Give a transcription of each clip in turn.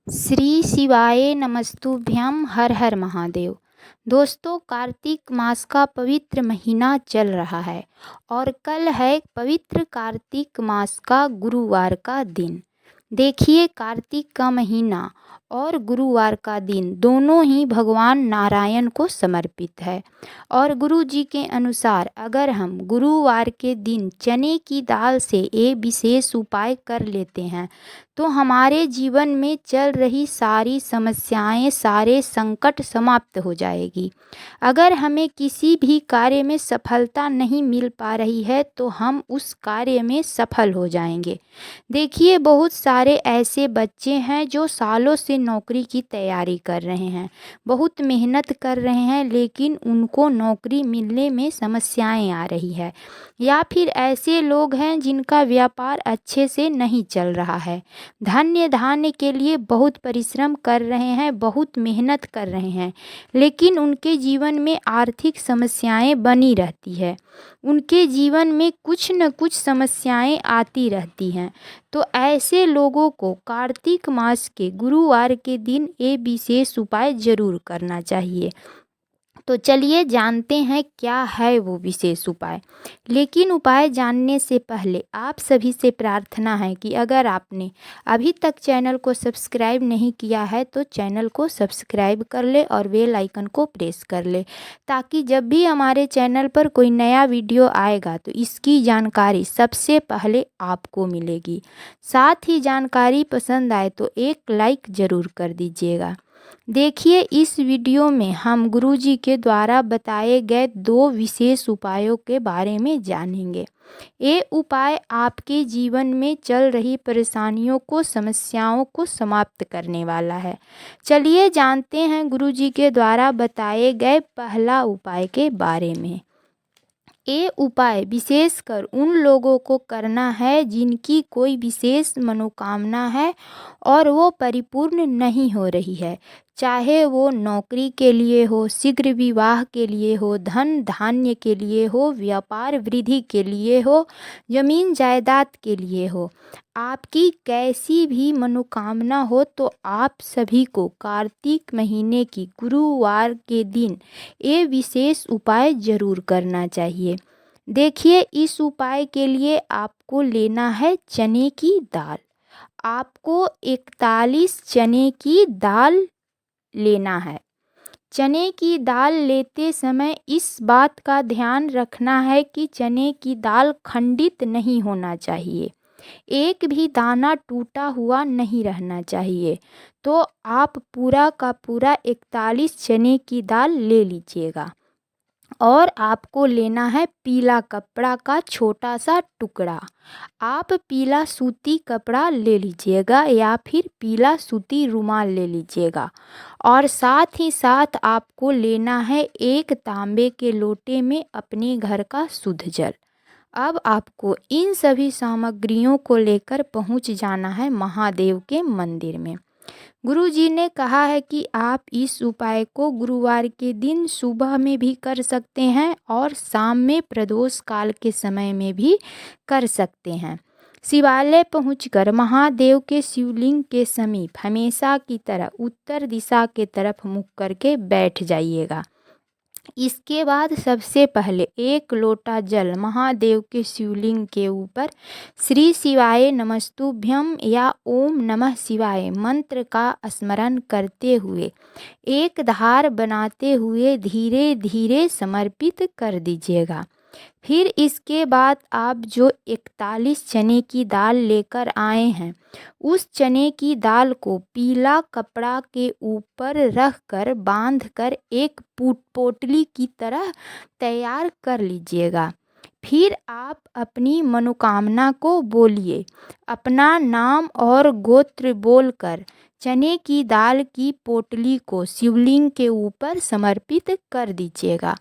श्री शिवाय नमस्तुभ्यं। हर हर महादेव। दोस्तों, कार्तिक मास का पवित्र महीना चल रहा है और कल है पवित्र कार्तिक मास का गुरुवार का दिन। देखिए, कार्तिक का महीना और गुरुवार का दिन दोनों ही भगवान नारायण को समर्पित है। और गुरु जी के अनुसार अगर हम गुरुवार के दिन चने की दाल से ये विशेष उपाय कर लेते हैं तो हमारे जीवन में चल रही सारी समस्याएं, सारे संकट समाप्त हो जाएगी। अगर हमें किसी भी कार्य में सफलता नहीं मिल पा रही है तो हम उस कार्य में सफल हो जाएंगे। देखिए, बहुत सारे ऐसे बच्चे हैं जो सालों से नौकरी की तैयारी कर रहे हैं, बहुत मेहनत कर रहे हैं, लेकिन उनको नौकरी मिलने में समस्याएं आ रही है। या फिर ऐसे लोग हैं जिनका व्यापार अच्छे से नहीं चल रहा है, धन्य धान्य के लिए बहुत परिश्रम कर रहे हैं, बहुत मेहनत कर रहे हैं, लेकिन उनके जीवन में आर्थिक समस्याएं बनी रहती है। उनके जीवन में कुछ न कुछ समस्याएं आती रहती हैं। तो ऐसे लोगों को कार्तिक मास के गुरुवार के दिन ये विशेष उपाय जरूर करना चाहिए। तो चलिए जानते हैं क्या है वो विशेष उपाय। लेकिन उपाय जानने से पहले आप सभी से प्रार्थना है कि अगर आपने अभी तक चैनल को सब्सक्राइब नहीं किया है तो चैनल को सब्सक्राइब कर ले और बेल आइकन को प्रेस कर ले, ताकि जब भी हमारे चैनल पर कोई नया वीडियो आएगा तो इसकी जानकारी सबसे पहले आपको मिलेगी। साथ ही जानकारी पसंद आए तो एक लाइक ज़रूर कर दीजिएगा। देखिए, इस वीडियो में हम गुरुजी के द्वारा बताए गए 2 विशेष उपायों के बारे में जानेंगे। ये उपाय आपके जीवन में चल रही परेशानियों को, समस्याओं को समाप्त करने वाला है। चलिए जानते हैं गुरुजी के द्वारा बताए गए पहला उपाय के बारे में। ये उपाय विशेषकर उन लोगों को करना है जिनकी कोई विशेष मनोकामना है और वो परिपूर्ण नहीं हो रही है। चाहे वो नौकरी के लिए हो, शीघ्र विवाह के लिए हो, धन धान्य के लिए हो, व्यापार वृद्धि के लिए हो, जमीन जायदाद के लिए हो। आपकी कैसी भी मनोकामना हो तो आप सभी को कार्तिक महीने की गुरुवार के दिन ये विशेष उपाय जरूर करना चाहिए। देखिए, इस उपाय के लिए आपको लेना है चने की दाल। आपको 41 चने की दाल लेना है। चने की दाल लेते समय इस बात का ध्यान रखना है कि चने की दाल खंडित नहीं होना चाहिए, एक भी दाना टूटा हुआ नहीं रहना चाहिए। तो आप पूरा का पूरा 41 चने की दाल ले लीजिएगा। और आपको लेना है पीला कपड़ा का छोटा सा टुकड़ा। आप पीला सूती कपड़ा ले लीजिएगा या फिर पीला सूती रुमाल ले लीजिएगा। और साथ ही साथ आपको लेना है एक तांबे के लोटे में अपने घर का शुद्ध जल। अब आपको इन सभी सामग्रियों को लेकर पहुंच जाना है महादेव के मंदिर में। गुरु जी ने कहा है कि आप इस उपाय को गुरुवार के दिन सुबह में भी कर सकते हैं और शाम में प्रदोष काल के समय में भी कर सकते हैं। शिवालय पहुंचकर महादेव के शिवलिंग के समीप हमेशा की तरह उत्तर दिशा के तरफ मुख करके बैठ जाइएगा। इसके बाद सबसे पहले एक लोटा जल महादेव के शिवलिंग के ऊपर श्री शिवाय नमस्तुभ्यम या ओम नमः शिवाय मंत्र का स्मरण करते हुए एक धार बनाते हुए धीरे धीरे समर्पित कर दीजिएगा। फिर इसके बाद आप जो 41 चने की दाल लेकर आए हैं उस चने की दाल को पीला कपड़ा के ऊपर रख कर बांध कर एक पोटली की तरह तैयार कर लीजिएगा। फिर आप अपनी मनोकामना को बोलिए। अपना नाम और गोत्र बोलकर चने की दाल की पोटली को शिवलिंग के ऊपर समर्पित कर दीजिएगा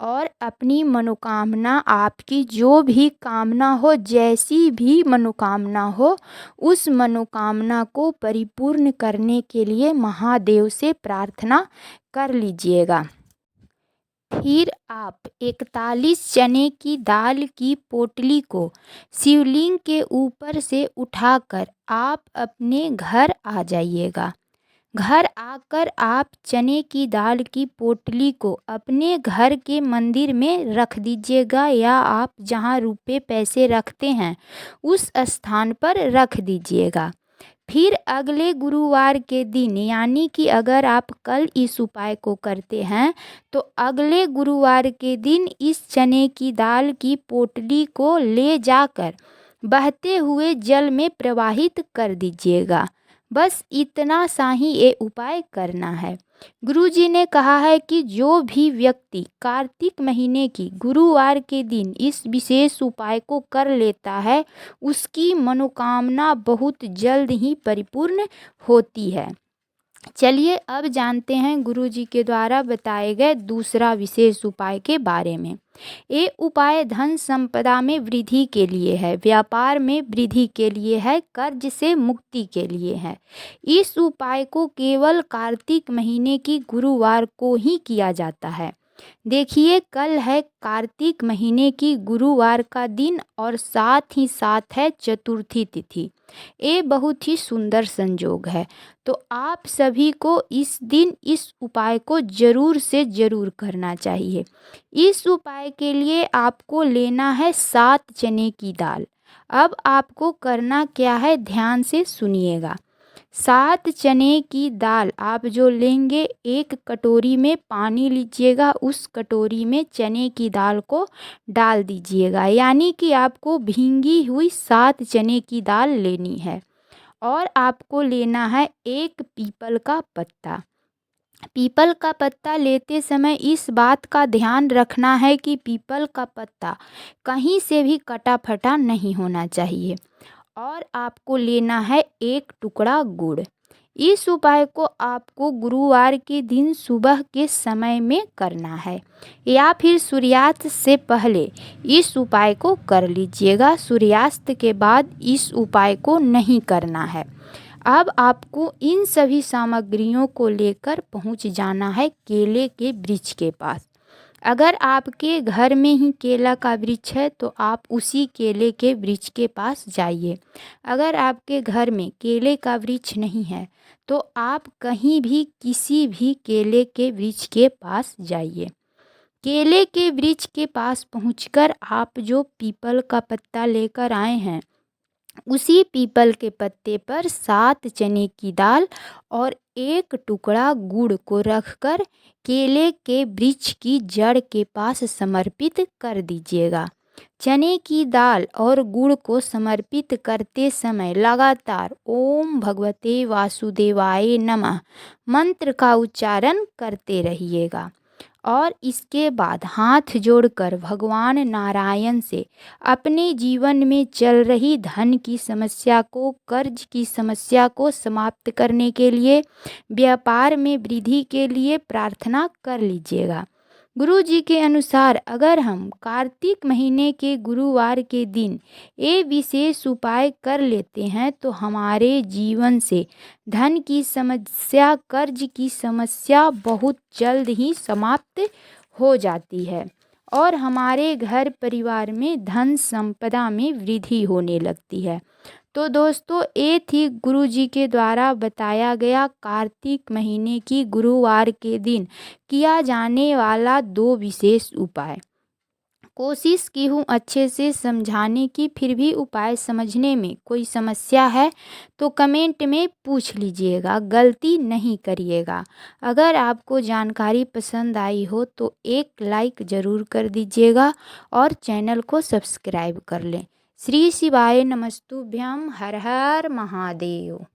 और अपनी मनोकामना, आपकी जो भी कामना हो, जैसी भी मनोकामना हो, उस मनोकामना को परिपूर्ण करने के लिए महादेव से प्रार्थना कर लीजिएगा। फिर आप 41 चने की दाल की पोटली को शिवलिंग के ऊपर से उठाकर आप अपने घर आ जाइएगा। घर आकर आप चने की दाल की पोटली को अपने घर के मंदिर में रख दीजिएगा, या आप जहाँ रुपए पैसे रखते हैं उस स्थान पर रख दीजिएगा। फिर अगले गुरुवार के दिन, यानी कि अगर आप कल इस उपाय को करते हैं तो अगले गुरुवार के दिन इस चने की दाल की पोटली को ले जाकर बहते हुए जल में प्रवाहित कर दीजिएगा। बस इतना सा ही ये उपाय करना है। गुरुजी ने कहा है कि जो भी व्यक्ति कार्तिक महीने की गुरुवार के दिन इस विशेष उपाय को कर लेता है उसकी मनोकामना बहुत जल्द ही परिपूर्ण होती है। चलिए अब जानते हैं गुरुजी के द्वारा बताए गए दूसरा विशेष उपाय के बारे में। ये उपाय धन संपदा में वृद्धि के लिए है, व्यापार में वृद्धि के लिए है, कर्ज से मुक्ति के लिए है। इस उपाय को केवल कार्तिक महीने की गुरुवार को ही किया जाता है। देखिए, कल है कार्तिक महीने की गुरुवार का दिन और साथ ही साथ है चतुर्थी तिथि। ये बहुत ही सुंदर संयोग है, तो आप सभी को इस दिन इस उपाय को ज़रूर से ज़रूर करना चाहिए। इस उपाय के लिए आपको लेना है 7 चने की दाल। अब आपको करना क्या है, ध्यान से सुनिएगा। 7 चने की दाल आप जो लेंगे, एक कटोरी में पानी लीजिएगा, उस कटोरी में चने की दाल को डाल दीजिएगा, यानी कि आपको भींगी हुई 7 चने की दाल लेनी है। और आपको लेना है एक पीपल का पत्ता। पीपल का पत्ता लेते समय इस बात का ध्यान रखना है कि पीपल का पत्ता कहीं से भी कटा फटा नहीं होना चाहिए। और आपको लेना है एक टुकड़ा गुड़। इस उपाय को आपको गुरुवार के दिन सुबह के समय में करना है, या फिर सूर्यास्त से पहले इस उपाय को कर लीजिएगा। सूर्यास्त के बाद इस उपाय को नहीं करना है। अब आपको इन सभी सामग्रियों को लेकर पहुंच जाना है केले के वृक्ष के पास। अगर आपके घर में ही केला का वृक्ष है तो आप उसी केले के वृक्ष के पास जाइए। अगर आपके घर में केले का वृक्ष नहीं है तो आप कहीं भी किसी भी केले के वृक्ष के पास जाइए। केले के वृक्ष के पास पहुंचकर आप जो पीपल का पत्ता लेकर आए हैं उसी पीपल के पत्ते पर 7 चने की दाल और एक टुकड़ा गुड़ को रखकर केले के वृक्ष की जड़ के पास समर्पित कर दीजिएगा। चने की दाल और गुड़ को समर्पित करते समय लगातार ओम भगवते वासुदेवाय नमः मंत्र का उच्चारण करते रहिएगा। और इसके बाद हाथ जोड़कर भगवान नारायण से अपने जीवन में चल रही धन की समस्या को, कर्ज की समस्या को समाप्त करने के लिए, व्यापार में वृद्धि के लिए प्रार्थना कर लीजिएगा। गुरु जी के अनुसार अगर हम कार्तिक महीने के गुरुवार के दिन ये विशेष उपाय कर लेते हैं तो हमारे जीवन से धन की समस्या, कर्ज की समस्या बहुत जल्द ही समाप्त हो जाती है और हमारे घर परिवार में धन संपदा में वृद्धि होने लगती है। तो दोस्तों, ये थी गुरु जी के द्वारा बताया गया कार्तिक महीने की गुरुवार के दिन किया जाने वाला 2 विशेष उपाय। कोशिश की हूँ अच्छे से समझाने की, फिर भी उपाय समझने में कोई समस्या है तो कमेंट में पूछ लीजिएगा, गलती नहीं करिएगा। अगर आपको जानकारी पसंद आई हो तो एक लाइक ज़रूर कर दीजिएगा और चैनल को सब्सक्राइब कर लें। श्री शिवाय नमस्तुभ्यम। हर हर महादेव।